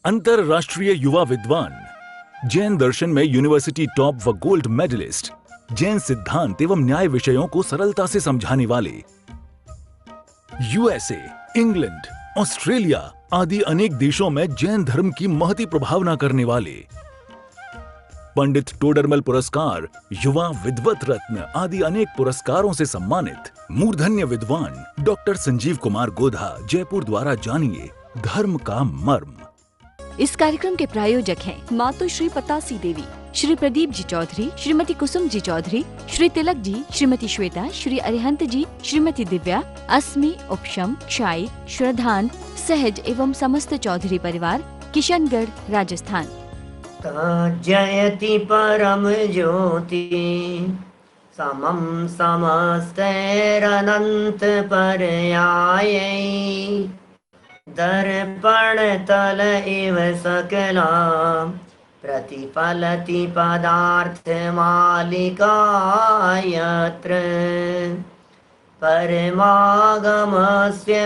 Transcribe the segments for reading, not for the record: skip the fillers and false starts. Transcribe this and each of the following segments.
अंतरराष्ट्रीय युवा विद्वान, जैन दर्शन में यूनिवर्सिटी टॉप व गोल्ड मेडलिस्ट, जैन सिद्धांत एवं न्याय विषयों को सरलता से समझाने वाले, यूएसए, इंग्लैंड, ऑस्ट्रेलिया आदि अनेक देशों में जैन धर्म की महती प्रभावना करने वाले, पंडित टोडरमल पुरस्कार, युवा विद्वत रत्न आदि अनेक पुरस्कारों से सम्मानित मूर्धन्य विद्वान डॉक्टर संजीव कुमार गोधा जयपुर द्वारा जानिए धर्म का मर्म। इस कार्यक्रम के प्रायोजक हैं मातु श्री पतासी देवी, श्री प्रदीप जी चौधरी, श्रीमती कुसुम जी चौधरी, श्री तिलक जी, श्रीमती श्वेता, श्री अरिहंत जी, श्रीमती दिव्या, अस्मि, उपशम, क्षाई, श्रद्धान, सहज एवं समस्त चौधरी परिवार, किशनगढ़, राजस्थान। जयति परम ज्योति समम समस्तैरनंत पर्यायै दर्पण तल इव सकला प्रतिफलति पदार्थ मालिका यत्र परमागमस्य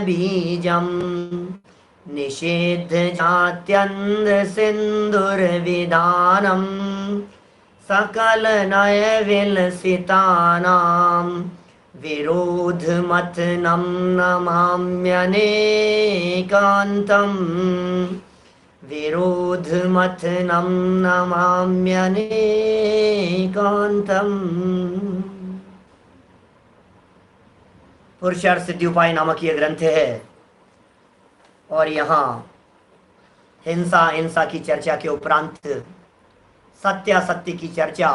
बीजं निषेध जात्यन्द्र सिंधुर्विधानं सकल नय विलसितानां विरोध मथनं नमाम्यनेकान्तं विरोध मथनं नमाम्यनेकान्तं। पुरुषार्थ सिद्धि उपाय नामक यह ग्रंथ है और यहाँ हिंसा की चर्चा के उपरांत सत्यासत्य की चर्चा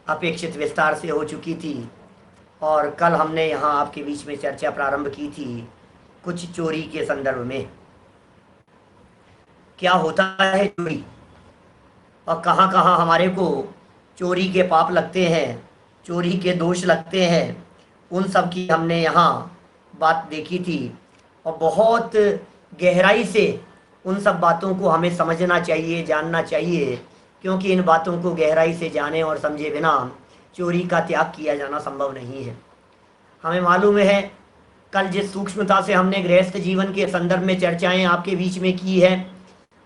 अपेक्षित विस्तार से हो चुकी थी और कल हमने यहाँ आपके बीच में चर्चा प्रारंभ की थी कुछ चोरी के संदर्भ में। क्या होता है चोरी और कहाँ कहाँ हमारे को चोरी के पाप लगते हैं, चोरी के दोष लगते हैं, उन सब की हमने यहाँ बात देखी थी और बहुत गहराई से उन सब बातों को हमें समझना चाहिए, जानना चाहिए, क्योंकि इन बातों को गहराई से जाने और समझे बिना चोरी का त्याग किया जाना संभव नहीं है। हमें मालूम है कल जिस सूक्ष्मता से हमने गृहस्थ जीवन के संदर्भ में चर्चाएं आपके बीच में की है,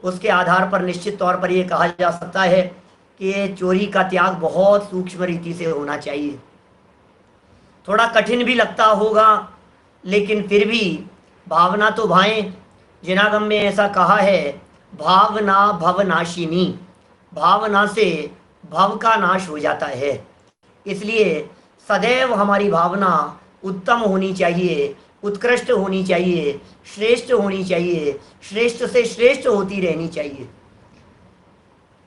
उसके आधार पर निश्चित तौर पर यह कहा जा सकता है कि ये चोरी का त्याग बहुत सूक्ष्म रीति से होना चाहिए। थोड़ा कठिन भी लगता होगा, लेकिन फिर भी भावना तो भाएं। जिनागम में ऐसा कहा है, भावना भवनाशिनी, भावना से भव का नाश हो जाता है। इसलिए सदैव हमारी भावना उत्तम होनी चाहिए, उत्कृष्ट होनी चाहिए, श्रेष्ठ होनी चाहिए, श्रेष्ठ से श्रेष्ठ होती रहनी चाहिए।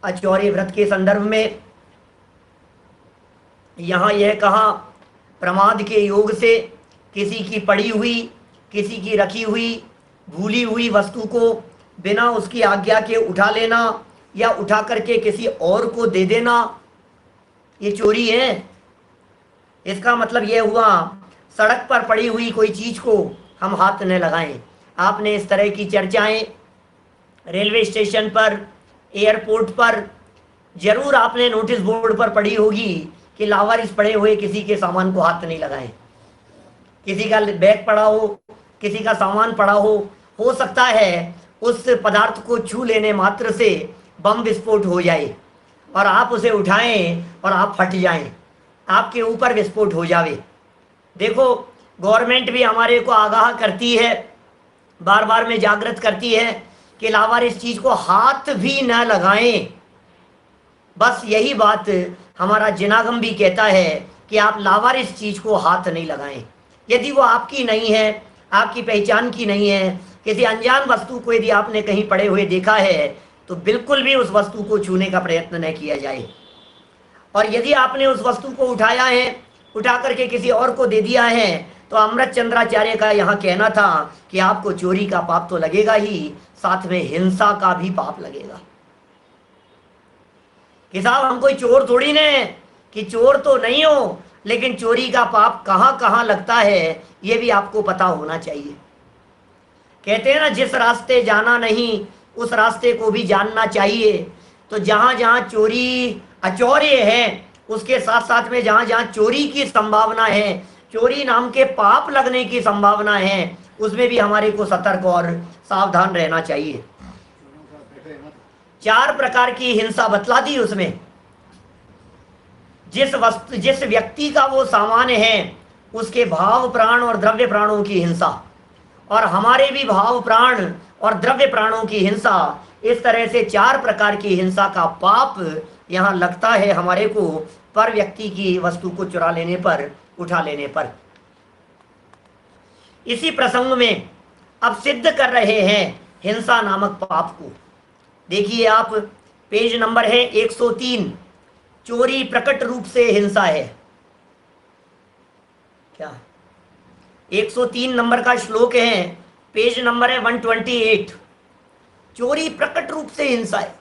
अचौर्य व्रत के संदर्भ में यहाँ यह कहा, प्रमाद के योग से किसी की पड़ी हुई, किसी की रखी हुई, भूली हुई वस्तु को बिना उसकी आज्ञा के उठा लेना या उठा करके किसी और को दे देना, ये चोरी है। इसका मतलब यह हुआ सड़क पर पड़ी हुई कोई चीज को हम हाथ न लगाएं। आपने इस तरह की चर्चाएं रेलवे स्टेशन पर, एयरपोर्ट पर जरूर आपने नोटिस बोर्ड पर पढ़ी होगी कि लावारिस पड़े हुए किसी के सामान को हाथ नहीं लगाएं। किसी का बैग पड़ा हो, किसी का सामान पड़ा हो सकता है उस पदार्थ को छू लेने मात्र से बम विस्फोट हो जाए और आप उसे उठाएं और आप फट जाएं, आपके ऊपर विस्फोट हो जावे। देखो, गवर्नमेंट भी हमारे को आगाह करती है, बार बार में जागृत करती है कि लावारिस चीज को हाथ भी न लगाएं। बस यही बात हमारा जिनागम भी कहता है कि आप लावारिस चीज को हाथ नहीं लगाएं। यदि वो आपकी नहीं है, आपकी पहचान की नहीं है, किसी अनजान वस्तु को यदि आपने कहीं पड़े हुए देखा है तो बिल्कुल भी उस वस्तु को छूने का प्रयत्न न किया जाए। और यदि आपने उस वस्तु को उठाया है, उठा करके किसी और को दे दिया है, तो अमृत चंद्राचार्य का यहाँ कहना था कि आपको चोरी का पाप तो लगेगा ही, साथ में हिंसा का भी पाप लगेगा। कि साहब हम कोई चोर थोड़ी ने, कि चोर तो नहीं हो, लेकिन चोरी का पाप कहाँ कहाँ लगता है ये भी आपको पता होना चाहिए। कहते हैं ना, जिस रास्ते जाना नहीं उस रास्ते को भी जानना चाहिए। तो जहाँ जहाँ चोरी अचौर्य है, उसके साथ साथ में जहाँ जहाँ चोरी की संभावना है, चोरी नाम के पाप लगने की संभावना है, उसमें भी हमारे को सतर्क और सावधान रहना चाहिए। 4 प्रकार की हिंसा बतला दी उसमें। जिस व्यक्ति का वो सामान्य है उसके भाव प्राण और द्रव्य प्राणों की हिंसा, और हमारे भी भाव प्राण और द्रव्य प्राणों की हिंसा, इस तरह से 4 प्रकार की हिंसा का पाप यहाँ लगता है हमारे को, पर व्यक्ति की वस्तु को चुरा लेने पर, उठा लेने पर। इसी प्रसंग में अब सिद्ध कर रहे हैं हिंसा नामक पाप को। देखिए आप, पेज नंबर है 103, चोरी प्रकट रूप से हिंसा है। क्या 103 नंबर का श्लोक है, पेज नंबर है 128। चोरी प्रकट रूप से हिंसा है।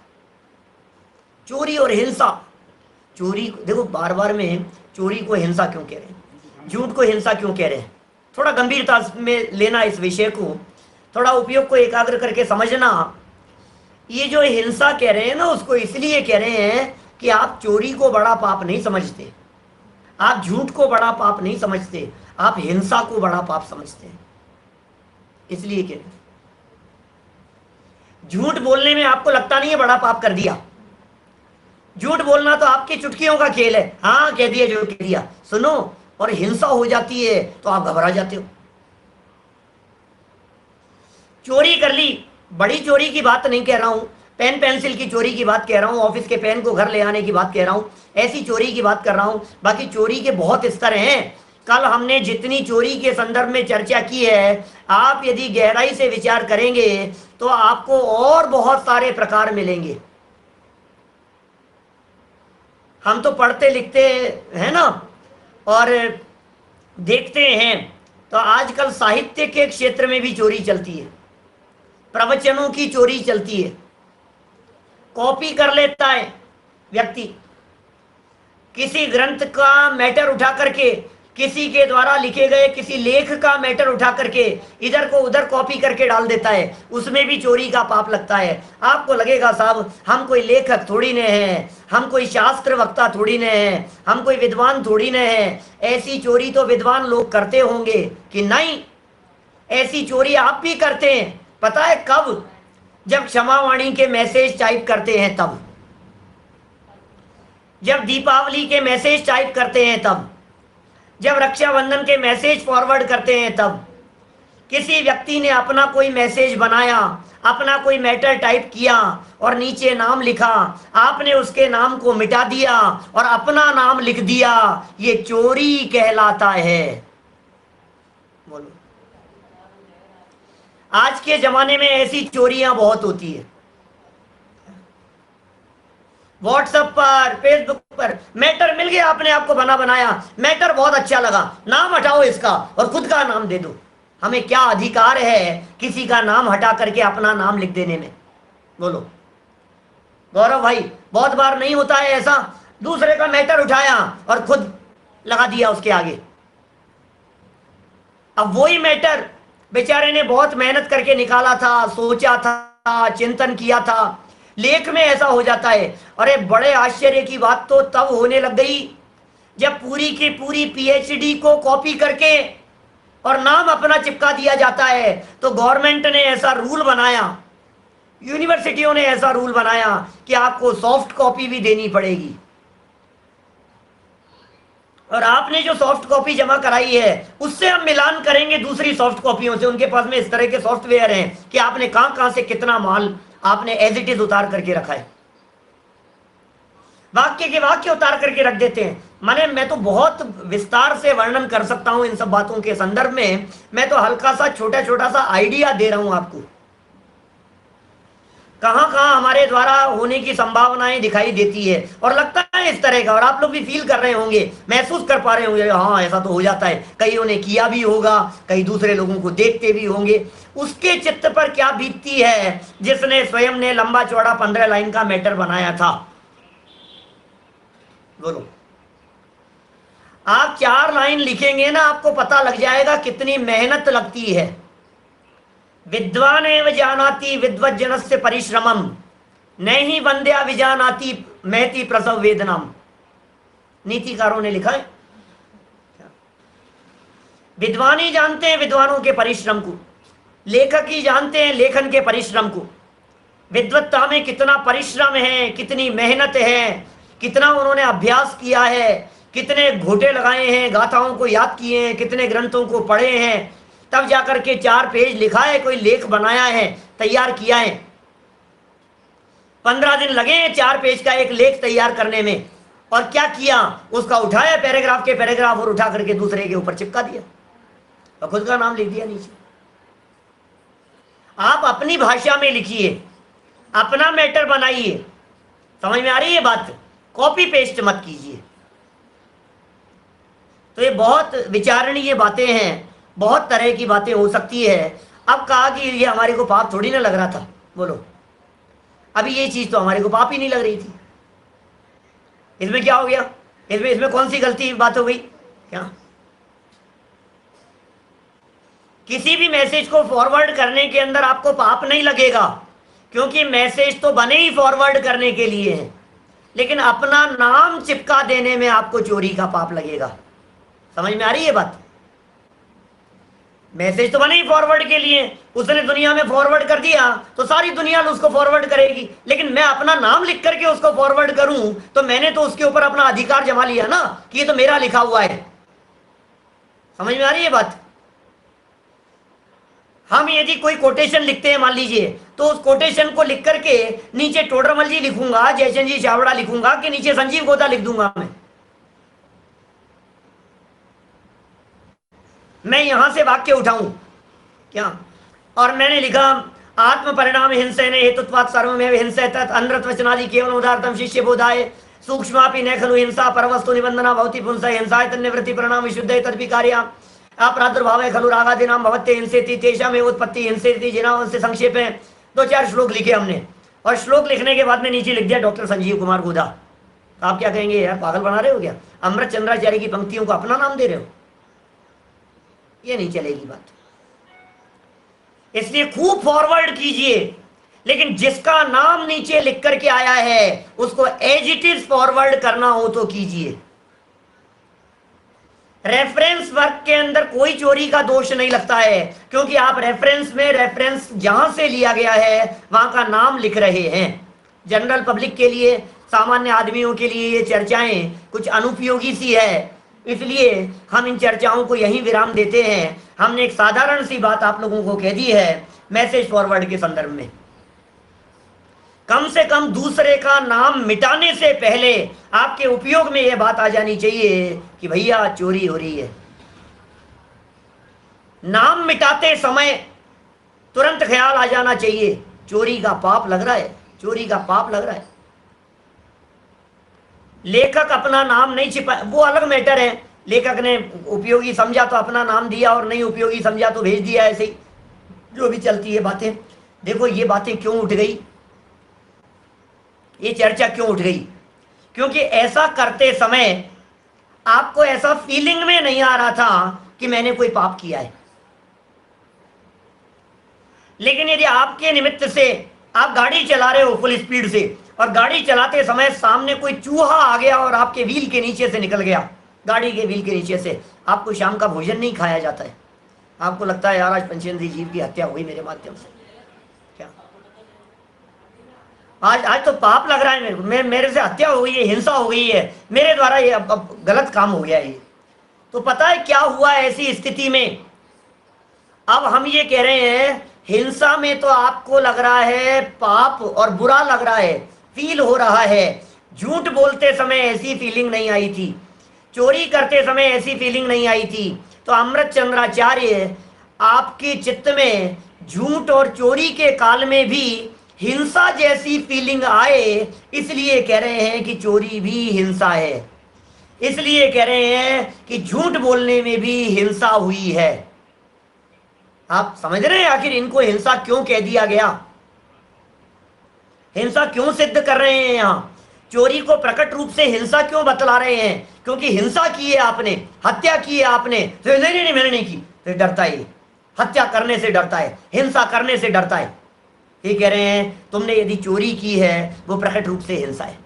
चोरी और हिंसा, चोरी देखो बार बार में चोरी को हिंसा क्यों कह रहे हैं, झूठ को हिंसा क्यों कह रहे हैं, थोड़ा गंभीरता में लेना इस विषय को, थोड़ा उपयोग को एकाग्र करके समझना। ये जो हिंसा कह रहे हैं ना, उसको इसलिए कह रहे हैं कि आप चोरी को बड़ा पाप नहीं समझते, आप झूठ को बड़ा पाप नहीं समझते, आप हिंसा को बड़ा पाप समझते हैं, इसलिए कह रहे हैं। झूठ बोलने में आपको लगता नहीं है बड़ा पाप कर दिया, झूठ बोलना तो आपकी चुटकियों का खेल है, हाँ कह दिया जो कह दिया, सुनो, और हिंसा हो जाती है तो आप घबरा जाते हो। चोरी कर ली, बड़ी चोरी की बात नहीं कह रहा हूं, पेन पेंसिल की चोरी की बात कह रहा हूं, ऑफिस के पेन को घर ले आने की बात कह रहा हूं, ऐसी चोरी की बात कर रहा हूं। बाकी चोरी के बहुत स्तर हैं। कल हमने जितनी चोरी के संदर्भ में चर्चा की है, आप यदि गहराई से विचार करेंगे तो आपको और बहुत सारे प्रकार मिलेंगे। हम तो पढ़ते लिखते हैं ना और देखते हैं, तो आजकल साहित्य के क्षेत्र में भी चोरी चलती है, प्रवचनों की चोरी चलती है। कॉपी कर लेता है व्यक्ति, किसी ग्रंथ का मैटर उठा करके, किसी के द्वारा लिखे गए किसी लेख का मैटर उठा करके इधर को उधर कॉपी करके डाल देता है, उसमें भी चोरी का पाप लगता है। आपको लगेगा साहब हम कोई लेखक थोड़ी न हैं, हम कोई शास्त्र वक्ता थोड़ी न हैं, हम कोई विद्वान थोड़ी न हैं, ऐसी चोरी तो विद्वान लोग करते होंगे कि नहीं? ऐसी चोरी आप भी करते हैं। पता है कब? जब क्षमावाणी के मैसेज टाइप करते हैं तब, जब दीपावली के मैसेज टाइप करते हैं तब, जब रक्षाबंधन के मैसेज फॉरवर्ड करते हैं तब। किसी व्यक्ति ने अपना कोई मैसेज बनाया, अपना कोई मैटर टाइप किया और नीचे नाम लिखा, आपने उसके नाम को मिटा दिया और अपना नाम लिख दिया, ये चोरी कहलाता है। बोलो, आज के जमाने में ऐसी चोरियां बहुत होती है। व्हाट्सएप पर, फेसबुक पर मैटर मिल गया, आपने आपको बना बनाया, मैटर बहुत अच्छा लगा, नाम हटाओ इसका और खुद का नाम दे दो। हमें क्या अधिकार है किसी का नाम हटा करके अपना नाम लिख देने में? बोलो गौरव भाई, बहुत बार नहीं होता है ऐसा? दूसरे का मैटर उठाया और खुद लगा दिया उसके आगे। अब वही मैटर बेचारे ने बहुत मेहनत करके निकाला था, सोचा था, चिंतन किया था, लेख में ऐसा हो जाता है। अरे बड़े आश्चर्य की बात तो तब होने लग गई जब पूरी की पूरी पीएचडी को कॉपी करके और नाम अपना चिपका दिया जाता है। तो गवर्नमेंट ने ऐसा रूल बनाया, यूनिवर्सिटियों ने ऐसा रूल बनाया कि आपको सॉफ्ट कॉपी भी देनी पड़ेगी, और आपने जो सॉफ्ट कॉपी जमा कराई है उससे हम मिलान करेंगे दूसरी सॉफ्ट कॉपियों से। उनके पास में इस तरह के सॉफ्टवेयर हैं कि आपने कहां कहां से कितना माल आपने एज इट इज उतार करके रखा है, वाक्य के वाक्य उतार करके रख देते हैं। माने मैं तो बहुत विस्तार से वर्णन कर सकता हूं इन सब बातों के संदर्भ में, मैं तो हल्का सा छोटा छोटा सा आइडिया दे रहा हूं आपको, कहां कहां हमारे द्वारा होने की संभावनाएं दिखाई देती है। और लगता है इस तरह का, और आप लोग भी फील कर रहे होंगे, महसूस कर पा रहे होंगे, हाँ ऐसा तो हो जाता है, कईयों ने किया भी होगा, कई दूसरे लोगों को देखते भी होंगे। उसके चित्त पर क्या बीतती है जिसने स्वयं ने लंबा चौड़ा 15 लाइन का मैटर बनाया था? बोलो, आप 4 लाइन लिखेंगे ना, आपको पता लग जाएगा कितनी मेहनत लगती है। विद्वान एव जानाति विद्वज्जनस्य परिश्रमम, नहीं वंद्या विजानाति महति प्रसव वेदनम, नीतिकारों ने लिखा है। विद्वान ही जानते हैं विद्वानों के परिश्रम को, लेखक ही जानते हैं लेखन के परिश्रम को। विद्वत्ता में कितना परिश्रम है, कितनी मेहनत है, कितना उन्होंने अभ्यास किया है, कितने घोटे लगाए हैं, गाथाओं को याद किए हैं, कितने ग्रंथों को पढ़े हैं, तब जाकर के 4 पेज लिखा है, कोई लेख बनाया है, तैयार किया है। 15 दिन लगे हैं 4 पेज का एक लेख तैयार करने में। और क्या किया, उसका उठाया पैराग्राफ के पैराग्राफ और उठा करके दूसरे के ऊपर चिपका दिया और खुद का नाम लिख दिया नीचे। आप अपनी भाषा में लिखिए, अपना मैटर बनाइए। समझ में आ रही है बात? कॉपी पेस्ट मत कीजिए। तो ये बहुत विचारणीय बातें हैं, बहुत तरह की बातें हो सकती है। अब कहा कि ये हमारे को पाप थोड़ी ना लग रहा था, बोलो अभी ये चीज तो हमारे को पाप ही नहीं लग रही थी, इसमें क्या हो गया? इसमें कौन सी गलती बात हो गई क्या? किसी भी मैसेज को फॉरवर्ड करने के अंदर आपको पाप नहीं लगेगा, क्योंकि मैसेज तो बने ही फॉरवर्ड करने के लिए है, लेकिन अपना नाम चिपका देने में आपको चोरी का पाप लगेगा। समझ में आ रही है बात? मैसेज तो बने ही फॉरवर्ड के लिए, उसने दुनिया में फॉरवर्ड कर दिया तो सारी दुनिया उसको फॉरवर्ड करेगी, लेकिन मैं अपना नाम लिख करके उसको फॉरवर्ड करूं तो मैंने तो उसके ऊपर अपना अधिकार जमा लिया ना कि ये तो मेरा लिखा हुआ है। समझ में आ रही है बात? हम यदि कोई कोटेशन लिखते हैं मान लीजिए, तो उस कोटेशन को लिख करके नीचे टोडरमल जी लिखूंगा, जयचंद जी चावड़ा लिखूंगा कि नीचे संजीव गोदा लिख दूंगा मैं यहां से वाक्य उठाऊं क्या? और मैंने लिखा आत्म परिणाम हिंसेन हेतुत्वात् सर्वमेव हिंसेत अनृत वचनादि केवल उदारतम शिष्य बोधाय सूक्ष्मापि न खलु हिंसा परवस्तु निबंधना भवति पुंस हिंसाय तन्निवृत्ति परिणाम विशुद्धे तद्वि कार्या अप्रादुर्भावे खलु रागादीनां भवत्ते हिंसेति तेषामेव उत्पत्ति हिंसेति जिनावंस्य संक्षेप में 2-4 श्लोक लिखे हमने। और श्लोक लिखने के बाद में नीचे लिख दिया डॉक्टर संजीव कुमार गोदा। आप क्या कहेंगे, यार पागल बना रहे हो क्या? अमृत चंद्राचार्य की पंक्तियों को अपना नाम दे रहे हो? ये नहीं चलेगी बात। इसलिए खूब फॉरवर्ड कीजिए, लेकिन जिसका नाम नीचे लिख करके आया है उसको एज इट इज फॉरवर्ड करना हो तो कीजिए। रेफरेंस वर्क के अंदर कोई चोरी का दोष नहीं लगता है, क्योंकि आप रेफरेंस में रेफरेंस जहां से लिया गया है वहां का नाम लिख रहे हैं। जनरल पब्लिक के लिए, सामान्य आदमियों के लिए ये चर्चाएं कुछ अनुपयोगी सी है, इसलिए हम इन चर्चाओं को यहीं विराम देते हैं। हमने एक साधारण सी बात आप लोगों को कह दी है मैसेज फॉरवर्ड के संदर्भ में। कम से कम दूसरे का नाम मिटाने से पहले आपके उपयोग में यह बात आ जानी चाहिए कि भैया चोरी हो रही है। नाम मिटाते समय तुरंत ख्याल आ जाना चाहिए चोरी का पाप लग रहा है, चोरी का पाप लग रहा है। लेखक अपना नाम नहीं छिपा, वो अलग मैटर है। लेखक ने उपयोगी समझा तो अपना नाम दिया और नहीं उपयोगी समझा तो भेज दिया, ऐसे ही जो भी चलती है बातें। देखो ये बातें क्यों उठ गई, ये चर्चा क्यों उठ गई? क्योंकि ऐसा करते समय आपको ऐसा फीलिंग में नहीं आ रहा था कि मैंने कोई पाप किया है। लेकिन यदि आपके निमित्त से आप गाड़ी चला रहे हो फुल स्पीड से और गाड़ी चलाते समय सामने कोई चूहा आ गया और आपके व्हील के नीचे से निकल गया, गाड़ी के व्हील के नीचे से, आपको शाम का भोजन नहीं खाया जाता है, आपको लगता है यार आज पंचेंद्रीय जीव की हत्या हुई मेरे माध्यम से, क्या आज तो पाप लग रहा है, मेरे से हत्या हो गई है, हिंसा हो गई है, मेरे द्वारा ये अब गलत काम हो गया ये। तो पता है क्या हुआ ऐसी स्थिति में? अब हम ये कह रहे हैं हिंसा में तो आपको लग रहा है पाप और बुरा लग रहा है, फील हो रहा है। झूठ बोलते समय ऐसी फीलिंग नहीं आई थी, चोरी करते समय ऐसी फीलिंग नहीं आई थी। तो अमृत चंद्राचार्य आपके चित्त में झूठ और चोरी के काल में भी हिंसा जैसी फीलिंग आए, इसलिए कह रहे हैं कि चोरी भी हिंसा है, इसलिए कह रहे हैं कि झूठ बोलने में भी हिंसा हुई है। आप समझ रहे हैं आखिर इनको हिंसा क्यों कह दिया गया, हिंसा क्यों सिद्ध कर रहे हैं? यहां चोरी को प्रकट रूप से हिंसा क्यों बतला रहे हैं? क्योंकि हिंसा की है आपने, हत्या की है आपने, तो नहीं मैंने नहीं की, तो डरता है, हत्या करने से डरता है, हिंसा करने से डरता है। ये कह रहे हैं तुमने यदि चोरी की है वो प्रकट रूप से हिंसा है,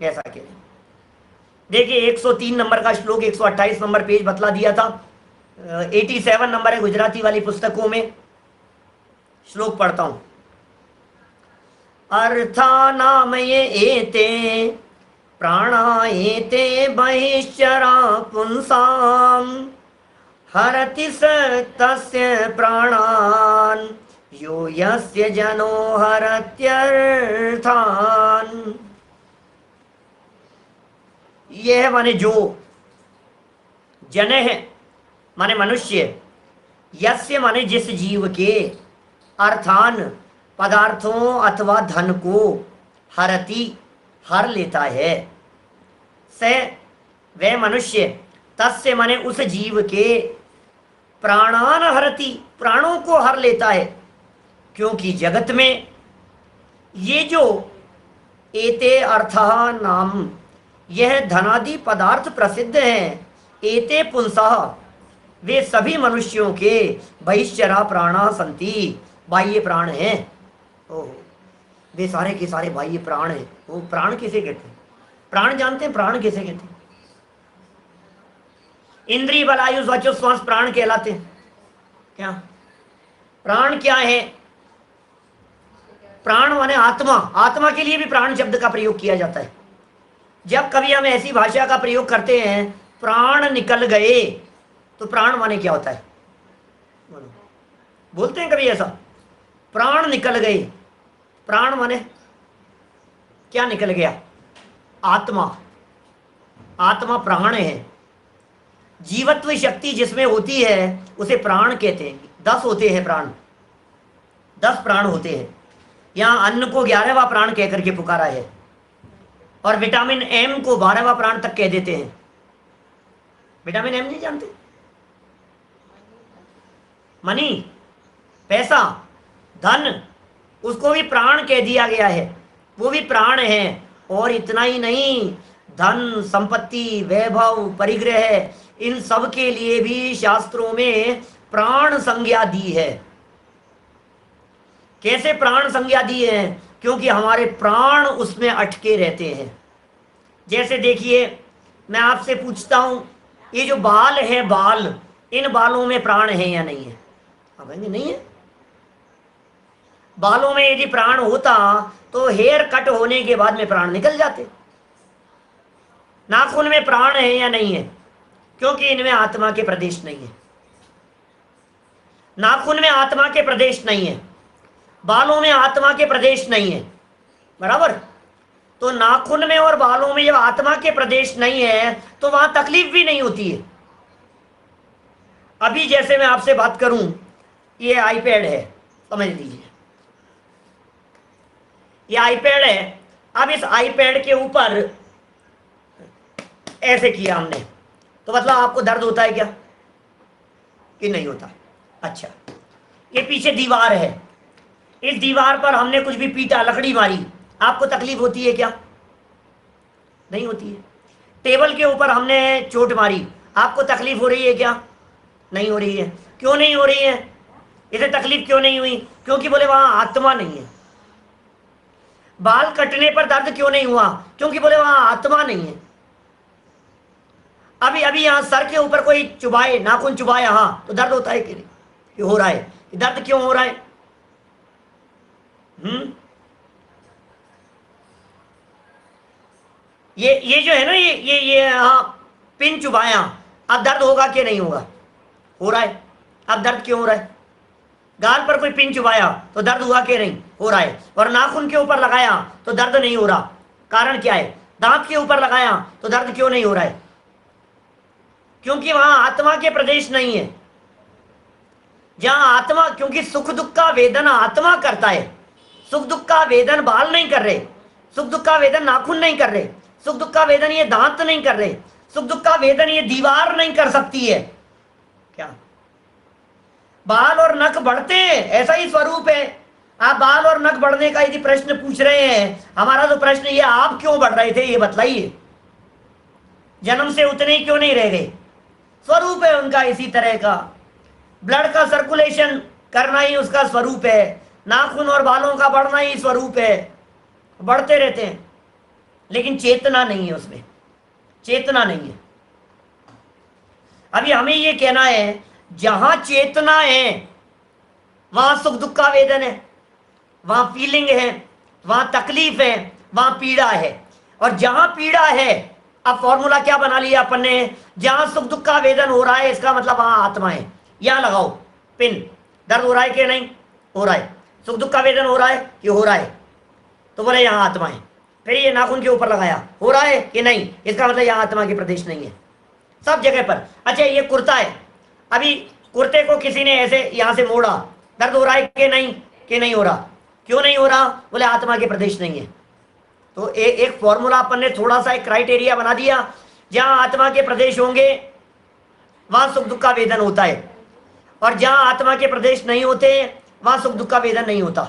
ऐसा कह रहे हैं। देखिए 103 नंबर का श्लोक 128 नंबर पेज बतला दिया था, 87 नंबर है गुजराती वाली पुस्तकों में। श्लोक पढ़ता हूं। अर्थानाम ये एते प्राणा एते बहिश्चरा पुंसाम हरति स तस्य प्राणान यो यस्य जनो हरत्यर्थान। यह माने जो, जन है माने मनुष्य, यस्य माने जिस जीव के, अर्थान पदार्थों अथवा धन को, हरति हर लेता है, स वह मनुष्य, तस्य माने उस जीव के, प्राणान हरति प्राणों को हर लेता है। क्योंकि जगत में ये जो एते अर्थः नाम, यह धनादि पदार्थ प्रसिद्ध हैं, एते पुंसः वे सभी मनुष्यों के, बहिश्चरा प्राणा संति बाह्य प्राण हैं। ओहो, वे सारे के सारे बाह्य प्राण हैं। वो प्राण किसे कहते हैं? प्राण जानते हैं प्राण किसे कहते हैं? इंद्रिय बलायु वाचो श्वास प्राण कहलाते हैं। क्या प्राण क्या है? प्राण माने आत्मा। आत्मा के लिए भी प्राण शब्द का प्रयोग किया जाता है। जब कभी हम ऐसी भाषा का प्रयोग करते हैं, प्राण निकल गए, तो प्राण माने क्या होता है? बोलते हैं कभी ऐसा, प्राण निकल गए? प्राण माने क्या निकल गया? आत्मा। आत्मा प्राण है। जीवत्व शक्ति जिसमें होती है उसे प्राण कहते हैं। 10 होते हैं प्राण, 10 प्राण होते हैं। यहाँ अन्न को 11वां प्राण कह करके पुकारा है, और विटामिन एम को 12वां प्राण तक कह देते हैं। विटामिन एम नहीं जानते? मनी, पैसा, धन, उसको भी प्राण कह दिया गया है, वो भी प्राण है। और इतना ही नहीं, धन, संपत्ति, वैभव, परिग्रह, इन सब के लिए भी शास्त्रों में प्राण संज्ञा दी है। कैसे प्राण संज्ञा दी है? क्योंकि हमारे प्राण उसमें अटके रहते हैं। जैसे देखिए, मैं आपसे पूछता हूं, ये जो बाल है, बाल, इन बालों में प्राण है या नहीं है? आप कहेंगे नहीं है। बालों में यदि प्राण होता तो हेयर कट होने के बाद में प्राण निकल जाते। नाखून में प्राण है या नहीं है? क्योंकि इनमें आत्मा के प्रदेश नहीं है। नाखून में आत्मा के प्रदेश नहीं है, बालों में आत्मा के प्रदेश नहीं है, बराबर? तो नाखून में और बालों में जब आत्मा के प्रदेश नहीं है तो वहां तकलीफ भी नहीं होती है। अभी जैसे मैं आपसे बात करूं, ये आईपैड है, समझ लीजिए, ये आईपैड है। अब इस आईपैड के ऊपर ऐसे किया हमने, तो मतलब आपको दर्द होता है क्या कि नहीं होता? अच्छा, ये पीछे दीवार है, इस दीवार पर हमने कुछ भी पीटा, लकड़ी मारी, आपको तकलीफ होती है क्या? नहीं होती है। टेबल के ऊपर हमने चोट मारी, आपको तकलीफ हो रही है क्या? नहीं हो रही है। क्यों नहीं हो रही है? इसे तकलीफ क्यों नहीं हुई? क्योंकि बोले वहां आत्मा नहीं है। बाल कटने पर दर्द क्यों नहीं हुआ? क्योंकि बोले वहां आत्मा नहीं है। अभी अभी यहां सर के ऊपर कोई चुभाए, नाखून चुभाए यहां, तो दर्द होता है कि नहीं? कि हो रहा है। दर्द क्यों हो रहा है? ये जो है ना, ये यहां पिन चुभाया, अब दर्द होगा कि नहीं होगा? हो रहा है। अब दर्द क्यों हो रहा है? गाल पर कोई पिन चुभाया तो दर्द हुआ कि नहीं? हो रहा है। और नाखून के ऊपर लगाया तो दर्द नहीं हो रहा, कारण क्या है? दांत के ऊपर लगाया तो दर्द क्यों नहीं हो रहा है? क्योंकि वहां आत्मा के प्रदेश नहीं है। जहां आत्मा, क्योंकि सुख दुख का वेदन आत्मा करता है। सुख दुख का वेदन बाल नहीं कर रहे, सुख दुख का वेदन नाखून नहीं कर रहे, सुख दुख का वेदन ये दांत नहीं कर रहे, सुख दुख का वेदन ये दीवार नहीं कर सकती है। क्या बाल और नख बढ़ते हैं, ऐसा ही स्वरूप है। आप बाल और नख बढ़ने का यदि प्रश्न पूछ रहे हैं, हमारा तो प्रश्न ये, आप क्यों बढ़ रहे थे ये बतलाइए। जन्म से उतने ही क्यों नहीं रह गए? स्वरूप है उनका इसी तरह का। ब्लड का सर्कुलेशन करना ही उसका स्वरूप है। नाखून और बालों का बढ़ना ही स्वरूप है, बढ़ते रहते हैं, लेकिन चेतना नहीं है उसमें, चेतना नहीं है। अभी हमें ये कहना है, जहां चेतना है वहां सुख दुख का वेदन है, वहां फीलिंग है, वहां तकलीफ है, वहां पीड़ा है। और जहां पीड़ा है, अब फॉर्मूला क्या बना लिया अपन ने, जहां सुख दुख का वेदन हो रहा है इसका मतलब वहां आत्मा है। यहां लगाओ पिन, दर्द हो रहा है कि नहीं हो रहा है, सुख दुख का वेदन हो रहा है कि हो रहा है, तो बोले यहां आत्मा है। फिर ये नाखून के ऊपर लगाया, हो रहा है कि नहीं, इसका मतलब यहां आत्मा के प्रदेश नहीं है, सब जगह पर। अच्छा ये कुर्ता है, अभी कुर्ते को किसी ने ऐसे यहां से मोड़ा, दर्द हो रहा है कि नहीं हो रहा, क्यों नहीं हो रहा, बोले आत्मा के प्रदेश नहीं है। तो एक फॉर्मूला अपन ने थोड़ा सा एक क्राइटेरिया बना दिया, जहां आत्मा के प्रदेश होंगे वहां सुख दुख का वेदन होता है, और जहां आत्मा के प्रदेश नहीं होते वहां सुख दुख का वेदन नहीं होता।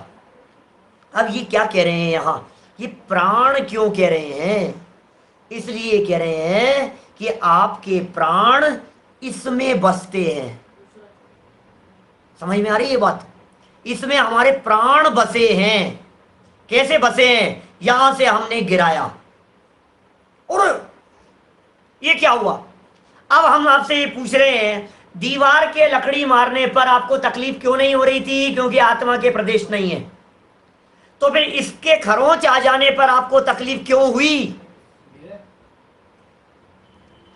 अब ये क्या कह रहे हैं यहां, ये प्राण क्यों कह रहे हैं, इसलिए कह रहे हैं कि आपके प्राण इसमें बसते हैं। समझ में आ रही है ये बात, इसमें हमारे प्राण बसे हैं। कैसे बसे हैं, यहां से हमने गिराया और ये क्या हुआ। अब हम आपसे ये पूछ रहे हैं, दीवार के लकड़ी मारने पर आपको तकलीफ क्यों नहीं हो रही थी, क्योंकि आत्मा के प्रदेश नहीं है। तो फिर इसके खरोंच आ जाने पर आपको तकलीफ क्यों हुई,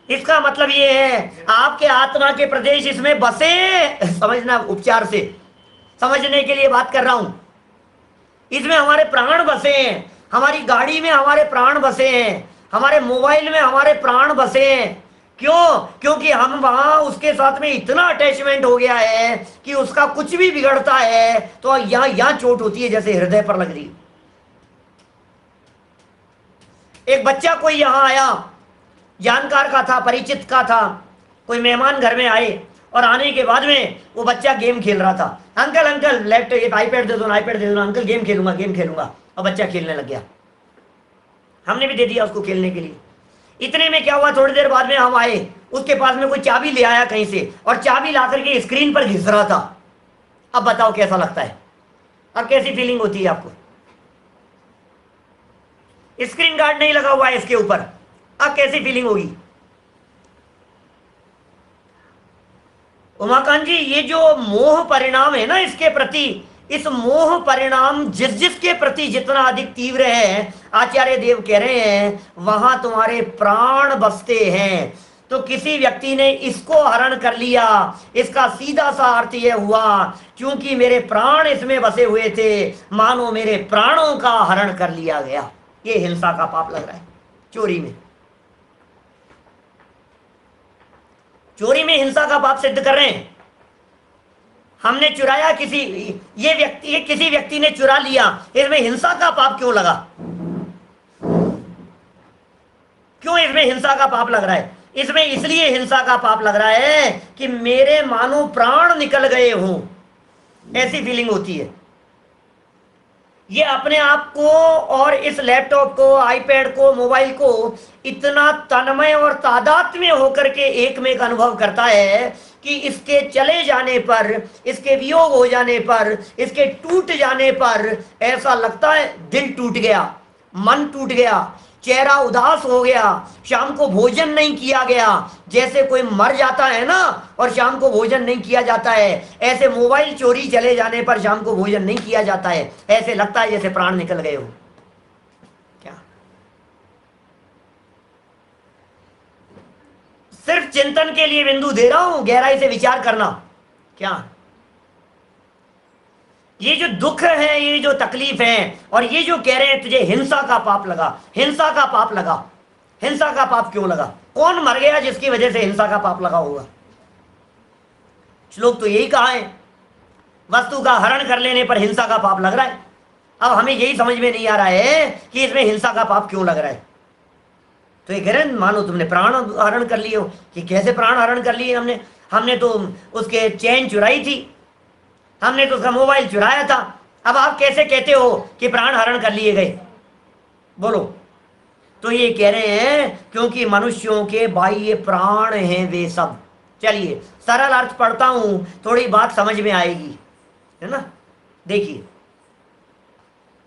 इसका मतलब ये है आपके आत्मा के प्रदेश इसमें बसे। समझना, उपचार से समझने के लिए बात कर रहा हूं। इसमें हमारे प्राण बसे हैं, हमारी गाड़ी में हमारे प्राण बसे हैं, हमारे मोबाइल में हमारे प्राण बसे हैं। क्यों, क्योंकि हम वहां उसके साथ में इतना अटैचमेंट हो गया है कि उसका कुछ भी बिगड़ता है तो यहां चोट होती है, जैसे हृदय पर लग रही। एक बच्चा कोई यहां आया, जानकार का था, परिचित का था, कोई मेहमान घर में आए और आने के बाद में वो बच्चा गेम खेल रहा था। अंकल अंकल लैपटॉप आईपैड दे दो, आईपैड दे दो अंकल, गेम खेलूंगा। और बच्चा खेलने लग गया, हमने भी दे दिया उसको खेलने के लिए। इतने में क्या हुआ, थोड़ी देर बाद में हम आए, उसके पास में कोई चाबी ले आया कहीं से और चाबी ला करके स्क्रीन पर घिस रहा था। अब बताओ कैसा लगता है, अब कैसी फीलिंग होती है आपको। स्क्रीन गार्ड नहीं लगा हुआ है इसके ऊपर, अब कैसी फीलिंग होगी। उमाकांत जी, ये जो मोह परिणाम है ना इसके प्रति, इस मोह परिणाम जिसके प्रति जितना अधिक तीव्र है, आचार्य देव कह रहे हैं वहां तुम्हारे प्राण बसते हैं। तो किसी व्यक्ति ने इसको हरण कर लिया, इसका सीधा सा अर्थ यह हुआ क्योंकि मेरे प्राण इसमें बसे हुए थे, मानो मेरे प्राणों का हरण कर लिया गया। ये हिंसा का पाप लग रहा है। चोरी में हिंसा का पाप सिद्ध कर रहे हैं। हमने चुराया, किसी व्यक्ति ने चुरा लिया, इसमें हिंसा का पाप क्यों लगा, क्यों इसमें हिंसा का पाप लग रहा है। इसमें इसलिए हिंसा का पाप लग रहा है कि मेरे मानो प्राण निकल गए हों, ऐसी फीलिंग होती है। ये अपने आप को और इस लैपटॉप को, आईपैड को, मोबाइल को इतना तन्मय और तादात्म्य होकर के एक में एक अनुभव करता है कि इसके चले जाने पर, इसके वियोग हो जाने पर, इसके टूट जाने पर ऐसा लगता है दिल टूट गया, मन टूट गया, चेहरा उदास हो गया, शाम को भोजन नहीं किया गया। जैसे कोई मर जाता है ना और शाम को भोजन नहीं किया जाता है, ऐसे मोबाइल चोरी चले जाने पर शाम को भोजन नहीं किया जाता है। ऐसे लगता है जैसे प्राण निकल गए हो। क्या सिर्फ चिंतन के लिए बिंदु दे रहा हूं, गहराई से विचार करना। क्या ये जो दुख है, ये जो तकलीफ है, और ये जो कह रहे हैं तुझे हिंसा का पाप लगा, हिंसा का पाप लगा, हिंसा का पाप क्यों लगा, कौन मर गया जिसकी वजह से हिंसा का पाप लगा होगा। श्लोक तो यही कहा है, वस्तु का हरण कर लेने पर हिंसा का पाप लग रहा है। अब हमें यही समझ में नहीं आ रहा है कि इसमें हिंसा का पाप क्यों लग रहा है। तो ये कह रहे हैं मानो तुमने प्राण हरण कर लिए हो। कि कैसे प्राण हरण कर लिए हमने तो उसके चैन चुराई थी, हमने तो उसका मोबाइल चुराया था। अब आप कैसे कहते हो कि प्राण हरण कर लिए गए, बोलो। तो ये कह रहे हैं क्योंकि मनुष्यों के बाह्य प्राण हैं वे सब। चलिए सरल अर्थ पढ़ता हूं, थोड़ी बात समझ में आएगी, है ना। देखिए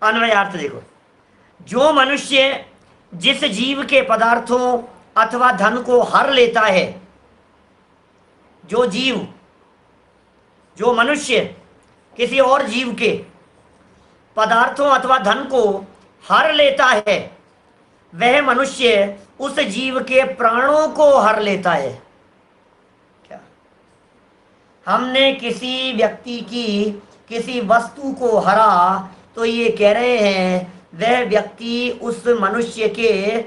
अन्वय अर्थ देखो। जो मनुष्य जिस जीव के पदार्थों अथवा धन को हर लेता है, जो मनुष्य किसी और जीव के पदार्थों अथवा धन को हर लेता है, वह मनुष्य उस जीव के प्राणों को हर लेता है। क्या हमने किसी व्यक्ति की किसी वस्तु को हरा तो ये कह रहे हैं वह व्यक्ति उस मनुष्य के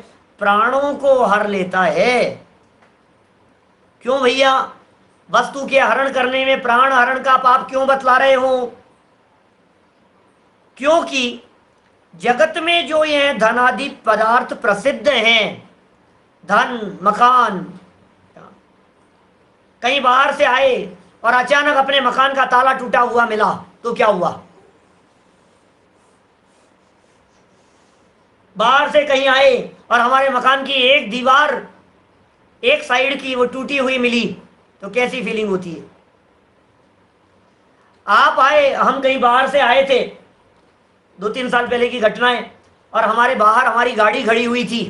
प्राणों को हर लेता है। क्यों भैया, वस्तु के हरण करने में प्राण हरण का पाप क्यों बतला रहे हो? क्योंकि जगत में जो ये धनादि पदार्थ प्रसिद्ध हैं, धन, मकान, कहीं बाहर से आए और अचानक अपने मकान का ताला टूटा हुआ मिला तो क्या हुआ? बाहर से कहीं आए और हमारे मकान की एक दीवार, एक साइड की वो टूटी हुई मिली तो कैसी फीलिंग होती है? आप आए, हम कहीं बाहर से आए थे, 2-3 साल पहले की घटना है, और हमारे बाहर हमारी गाड़ी खड़ी हुई थी,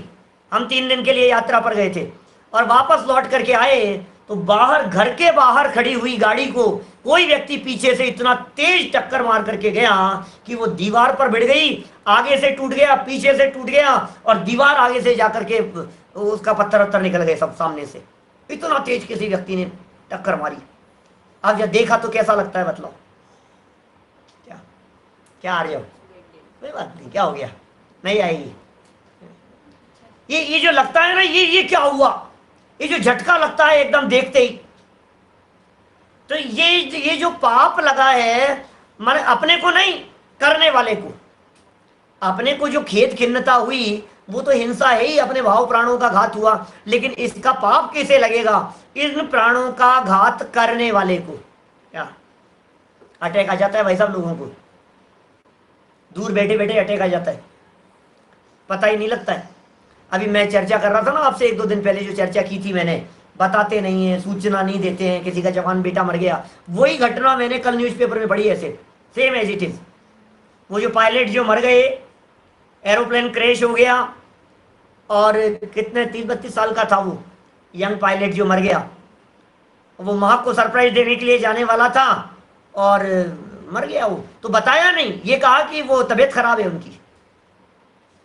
हम 3 दिन के लिए यात्रा पर गए थे और वापस लौट करके आए तो बाहर, घर के बाहर खड़ी हुई गाड़ी को कोई व्यक्ति पीछे से इतना तेज टक्कर मार करके गया कि वो दीवार पर भिड़ गई, आगे से टूट गया, पीछे से टूट गया और दीवार आगे से जाकर के उसका पत्थर वत्थर निकल गए सब सामने से। इतना तेज किसी व्यक्ति ने टक्कर मारी। अब जब देखा तो कैसा लगता है बताओ? क्या क्या आ रहे हो? कोई बात नहीं, क्या हो गया, नहीं आएगी। ये जो लगता है ना, ये क्या हुआ, ये जो झटका लगता है एकदम देखते ही, तो ये जो पाप लगा है, माने अपने को नहीं, करने वाले को, अपने को जो खेद खिन्नता हुई वो तो हिंसा है ही, अपने भाव प्राणों का घात हुआ, लेकिन इसका पाप कैसे लगेगा? इन प्राणों का घात करने वाले को। क्या अटैक आ जाता है भाई साहब लोगों को, दूर बैठे बैठे अटैक आ जाता है, पता ही नहीं लगता है। अभी मैं चर्चा कर रहा था ना आपसे 1-2 दिन पहले, जो चर्चा की थी मैंने, बताते नहीं है, सूचना नहीं देते हैं, किसी का जवान बेटा मर गया, वही घटना मैंने कल न्यूज़पेपर में पढ़ी, ऐसे सेम एज इट इज। वो जो पायलट जो मर गए, एरोप्लेन क्रैश हो गया और कितने 30-32 साल का था वो यंग पायलट जो मर गया, वो माँ को सरप्राइज देने के लिए जाने वाला था और मर गया वो। तो बताया नहीं, ये कहा कि वो तबीयत खराब है उनकी।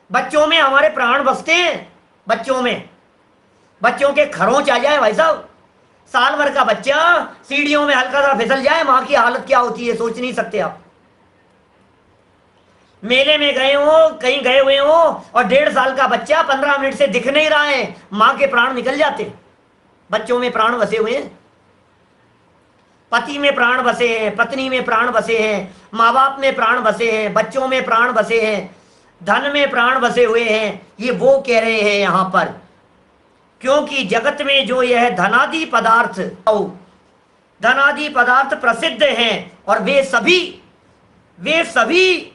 बच्चों में हमारे प्राण बसते हैं, बच्चों के खरोंच आ जाए भाई साहब, साल भर का बच्चा सीढ़ियों में हल्का सा फिसल जाए, माँ की हालत क्या होती है सोच नहीं सकते आप। मेले में गए हो, कहीं गए हुए हो और 1.5 साल का बच्चा 15 मिनट से दिख नहीं रहा है, माँ के प्राण निकल जाते। बच्चों में प्राण बसे हुए हैं, पति में प्राण बसे हैं, पत्नी में प्राण बसे हैं, माँ बाप में प्राण बसे हैं, बच्चों में प्राण बसे हैं, धन में प्राण बसे हुए हैं। ये वो कह रहे हैं यहां पर, क्योंकि जगत में जो यह धनादि पदार्थ प्रसिद्ध हैं और वे सभी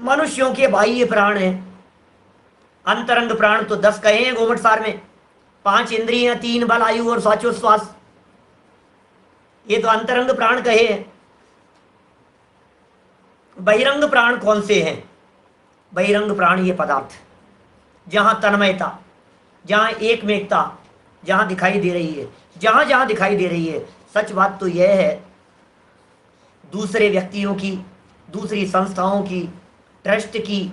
मनुष्यों के बाह्य प्राण हैं। अंतरंग प्राण तो 10 कहे हैं गोमटसार में, 5 इंद्रियां, 3 बल, आयु और श्वास, ये तो अंतरंग प्राण कहे हैं। बहिरंग प्राण कौन से हैं? बहिरंग प्राण ये पदार्थ जहां तन्मयता, जहां एकमेकता जहां दिखाई दे रही है, जहां दिखाई दे रही है। सच बात तो यह है, दूसरे व्यक्तियों की, दूसरी संस्थाओं की, ट्रस्ट की,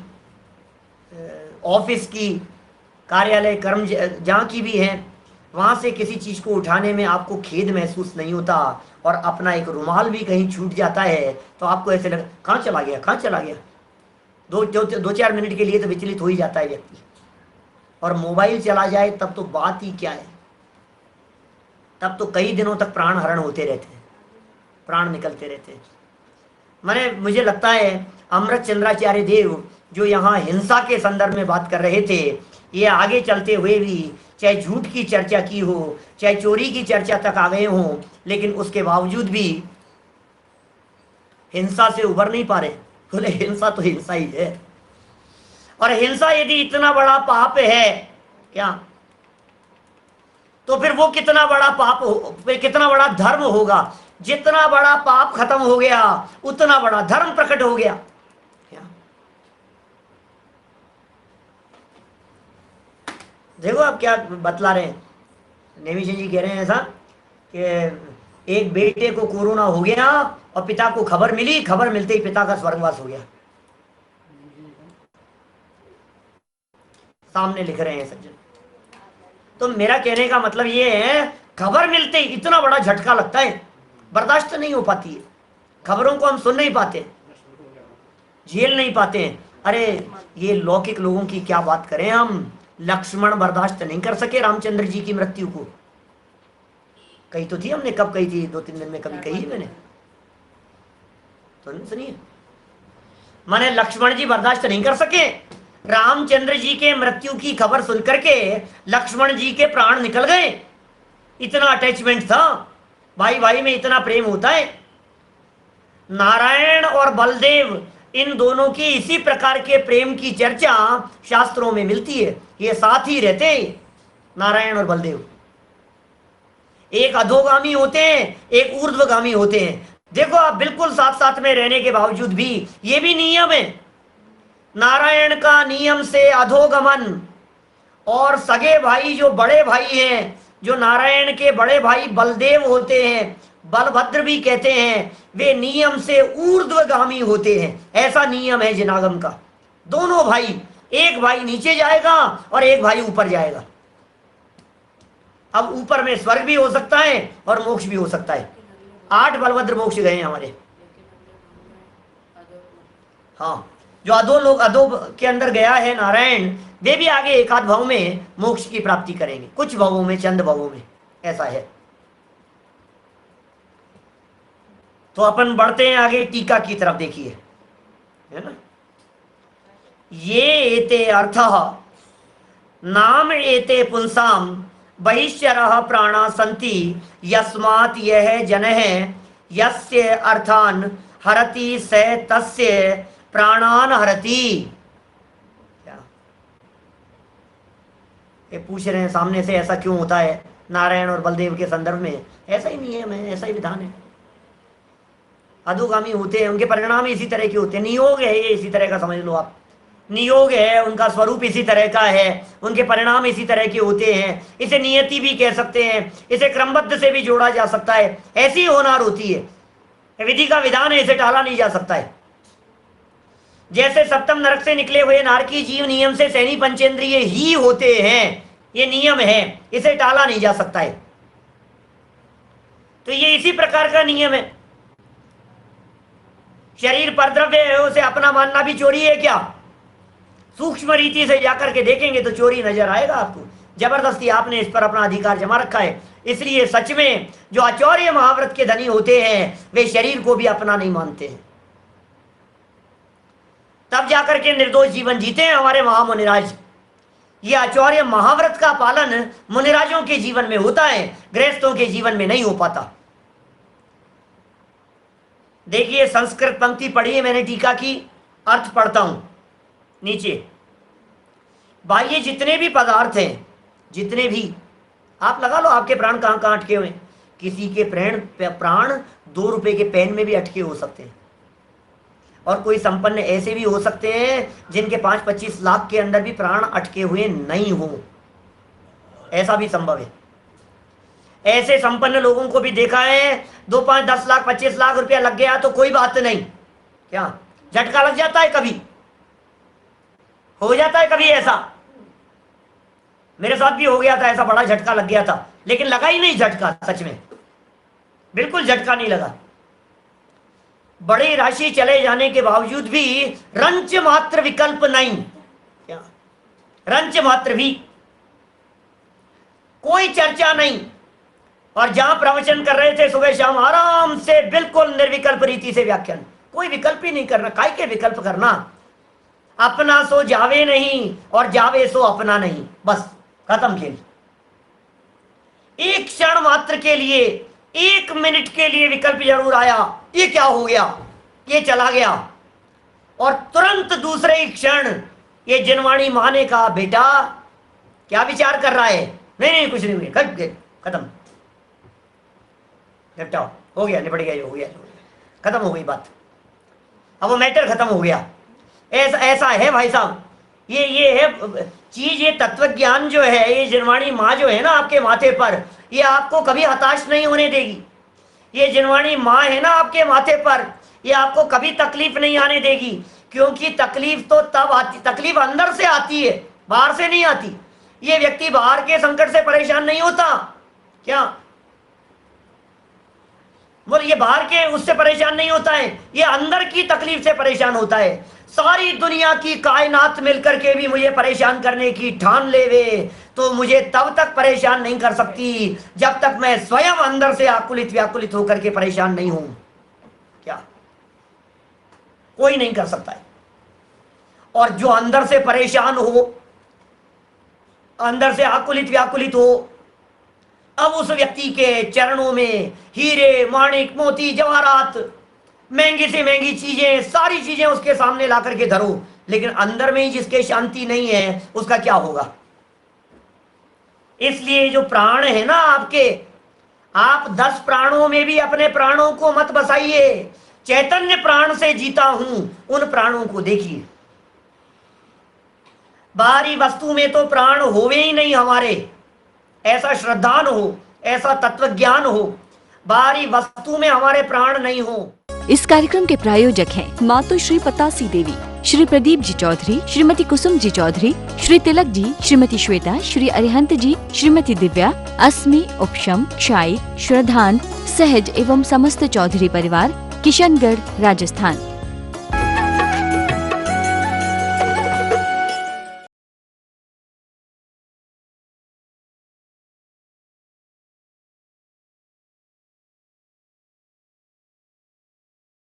ऑफिस की, कार्यालय, कर्म जहाँ की भी हैं, वहाँ से किसी चीज़ को उठाने में आपको खेद महसूस नहीं होता, और अपना एक रुमाल भी कहीं छूट जाता है तो आपको ऐसे लगा कहाँ चला गया। 2-4 मिनट के लिए तो विचलित हो ही जाता है व्यक्ति, और मोबाइल चला जाए तब तो बात ही क्या है, तब तो कई दिनों तक प्राण हरण होते रहते हैं, प्राण निकलते रहते हैं। मुझे लगता है अमृत चंद्राचार्य देव जो यहाँ हिंसा के संदर्भ में बात कर रहे थे, ये आगे चलते हुए भी चाहे झूठ की चर्चा की हो, चाहे चोरी की चर्चा तक आ गए हों, लेकिन उसके बावजूद भी हिंसा से उबर नहीं पा रहे। बोले हिंसा तो हिंसा ही है, और हिंसा यदि इतना बड़ा पाप है क्या, तो फिर वो कितना बड़ा पाप हो, फिर कितना बड़ा धर्म होगा। जितना बड़ा पाप खत्म हो गया उतना बड़ा धर्म प्रकट हो गया। देखो आप क्या बतला रहे हैं, नेमी सिंह जी कह रहे हैं ऐसा कि एक बेटे को कोरोना हो गया और पिता को खबर मिली, खबर मिलते ही पिता का स्वर्गवास हो गया। सामने लिख रहे हैं सज्जन। तो मेरा कहने का मतलब ये है, खबर मिलते ही इतना बड़ा झटका लगता है, बर्दाश्त नहीं हो पाती है, खबरों को हम सुन नहीं पाते, झेल नहीं पाते हैं। अरे ये लौकिक लोगों की क्या बात करें हम, लक्ष्मण बर्दाश्त नहीं कर सके रामचंद्र जी की मृत्यु को। कही तो थी हमने, कब कही थी, 2-3 दिन में कभी कही है मैंने तो सुनिए। माने लक्ष्मण जी बर्दाश्त नहीं कर सके, रामचंद्र जी के मृत्यु की खबर सुनकर के लक्ष्मण जी के प्राण निकल गए। इतना अटैचमेंट था, भाई भाई में इतना प्रेम होता है। नारायण और बलदेव, इन दोनों की इसी प्रकार के प्रेम की चर्चा शास्त्रों में मिलती है। ये साथ ही रहते हैं, नारायण और बलदेव। एक अधोगामी होते हैं, एक ऊर्ध्वगामी होते हैं। देखो आप, बिल्कुल साथ साथ में रहने के बावजूद भी ये भी नियम है। नारायण का नियम से अधोगमन, और सगे भाई जो बड़े भाई हैं, जो नारायण के बड़े भाई बलदेव होते हैं, बलभद्र भी कहते हैं, वे नियम से ऊर्ध्वगामी होते हैं। ऐसा नियम है जिनागम का। दोनों भाई, एक भाई नीचे जाएगा और एक भाई ऊपर जाएगा। अब ऊपर में स्वर्ग भी हो सकता है और मोक्ष भी हो सकता है। 8 बलभद्र मोक्ष गए हैं हमारे। हाँ, जो अधो लोग, अधो के अंदर गया है नारायण, वे भी आगे एकाध भाव में मोक्ष की प्राप्ति करेंगे, कुछ भावों में, चंद भावों में ऐसा है। तो अपन बढ़ते हैं आगे टीका की तरफ, देखिए, है ना। ये एते अर्थः नाम एते पुंसाम बहिश्चरः प्राणा सन्ति यस्मात् यह जनः यस्य अर्थान हरति स तस्य प्राणान हरति। क्या ये पूछ रहे हैं सामने से, ऐसा क्यों होता है नारायण और बलदेव के संदर्भ में? ऐसा ही नियम है, ऐसा ही विधान है। अधोगामी होते हैं, उनके परिणाम इसी तरह के होते हैं। नियोग है ये, इसी तरह का समझ लो आप। नियोग है, उनका स्वरूप इसी तरह का है, उनके परिणाम इसी तरह के होते हैं। इसे नियति भी कह सकते हैं, इसे क्रमबद्ध से भी जोड़ा जा सकता है। ऐसी होनार होती है, विधि का विधान है, इसे टाला नहीं जा सकता है। जैसे सप्तम नरक से निकले हुए नारकी जीव नियम से सैनी पंचेंद्रिय ही होते हैं, ये नियम है, इसे टाला नहीं जा सकता है। तो ये इसी प्रकार का नियम है। शरीर परद्रव्य है, उसे अपना मानना भी चोरी है क्या? सूक्ष्म रीति से जाकर के देखेंगे तो चोरी नजर आएगा आपको। जबरदस्ती आपने इस पर अपना अधिकार जमा रखा है। इसलिए सच में जो आचौर्य महाव्रत के धनी होते हैं, वे शरीर को भी अपना नहीं मानते हैं, तब जाकर के निर्दोष जीवन जीते हैं हमारे महामुनिराज। ये आचौर्य महाव्रत का पालन मुनिराजों के जीवन में होता है, गृहस्थों के जीवन में नहीं हो पाता। देखिए, संस्कृत पंक्ति पढ़ी है मैंने टीका की, अर्थ पढ़ता हूं नीचे। बाह्य जितने भी पदार्थ हैं, जितने भी, आप लगा लो आपके प्राण कहां कहां अटके हुए हैं। किसी के प्राण 2 रुपए के पेन में भी अटके हो सकते हैं, और कोई संपन्न ऐसे भी हो सकते हैं जिनके 5-25 लाख के अंदर भी प्राण अटके हुए नहीं हो, ऐसा भी संभव है। ऐसे संपन्न लोगों को भी देखा है, 2, 5, 10 लाख 25 लाख रुपया लग गया तो कोई बात नहीं, क्या झटका लग जाता है, कभी हो जाता है, कभी ऐसा। मेरे साथ भी हो गया था, ऐसा बड़ा झटका लग गया था, लेकिन लगा ही नहीं झटका, सच में बिल्कुल झटका नहीं लगा। बड़ी राशि चले जाने के बावजूद भी रंच मात्र विकल्प नहीं, क्या रंच मात्र भी कोई चर्चा नहीं। और जहां प्रवचन कर रहे थे सुबह शाम आराम से, बिल्कुल निर्विकल्प रीति से व्याख्यान, कोई विकल्प ही नहीं करना। काय के विकल्प करना? अपना सो जावे नहीं और जावे सो अपना नहीं, बस खत्म खेल। एक क्षण मात्र के लिए, 1 मिनट के लिए विकल्प जरूर आया, ये क्या हो गया, ये चला गया, और तुरंत दूसरे ही क्षण ये जिनवाणी मां ने कहा, बेटा क्या विचार कर रहा है? नहीं कुछ नहीं, खत्म, निपटाओ, हो गया, निपट गया, हो गया, खत्म हो गई बात। अब वो मैटर खत्म हो गया। ऐसा है भाई साहब, ये है चीज, ये तत्व ज्ञान जो है, ये जिनवाणी माँ जो है ना आपके माथे पर, ये आपको कभी हताश नहीं होने देगी। ये जिनवाणी माँ है ना आपके माथे पर, ये आपको कभी तकलीफ नहीं आने देगी, क्योंकि तकलीफ तो तब आती, तकलीफ अंदर से आती है, बाहर से नहीं आती। ये व्यक्ति बाहर के संकट से परेशान नहीं होता क्या? बोले ये बाहर के उससे परेशान नहीं होता है, ये अंदर की तकलीफ से परेशान होता है। सारी दुनिया की कायनात मिलकर के भी मुझे परेशान करने की ठान लेवे तो मुझे तब तक परेशान नहीं कर सकती जब तक मैं स्वयं अंदर से आकुलित व्याकुलित होकर के परेशान नहीं हूं। क्या? कोई नहीं कर सकता है। और जो अंदर से परेशान हो, अंदर से आकुलित व्याकुलित हो, अब उस व्यक्ति के चरणों में हीरे माणिक मोती जवाहरात महंगी से महंगी चीजें, सारी चीजें उसके सामने ला करके धरो, लेकिन अंदर में ही जिसके शांति नहीं है उसका क्या होगा? इसलिए जो प्राण है ना आपके, आप 10 प्राणों में भी अपने प्राणों को मत बसाइए। चैतन्य प्राण से जीता हूं, उन प्राणों को देखिए। बाहरी वस्तु में तो प्राण होवे ही नहीं हमारे, ऐसा श्रद्धान हो, ऐसा तत्वज्ञान हो। बाहरी वस्तु में हमारे प्राण नहीं हो। इस कार्यक्रम के प्रायोजक हैं मातु श्री पतासी देवी, श्री प्रदीप जी चौधरी, श्रीमती कुसुम जी चौधरी, श्री तिलक जी, श्रीमती श्वेता, श्री अरिहंत जी, श्रीमती दिव्या, अस्मि, उपशम, क्षाई, श्रद्धान, सहज एवं समस्त चौधरी परिवार, किशनगढ़, राजस्थान।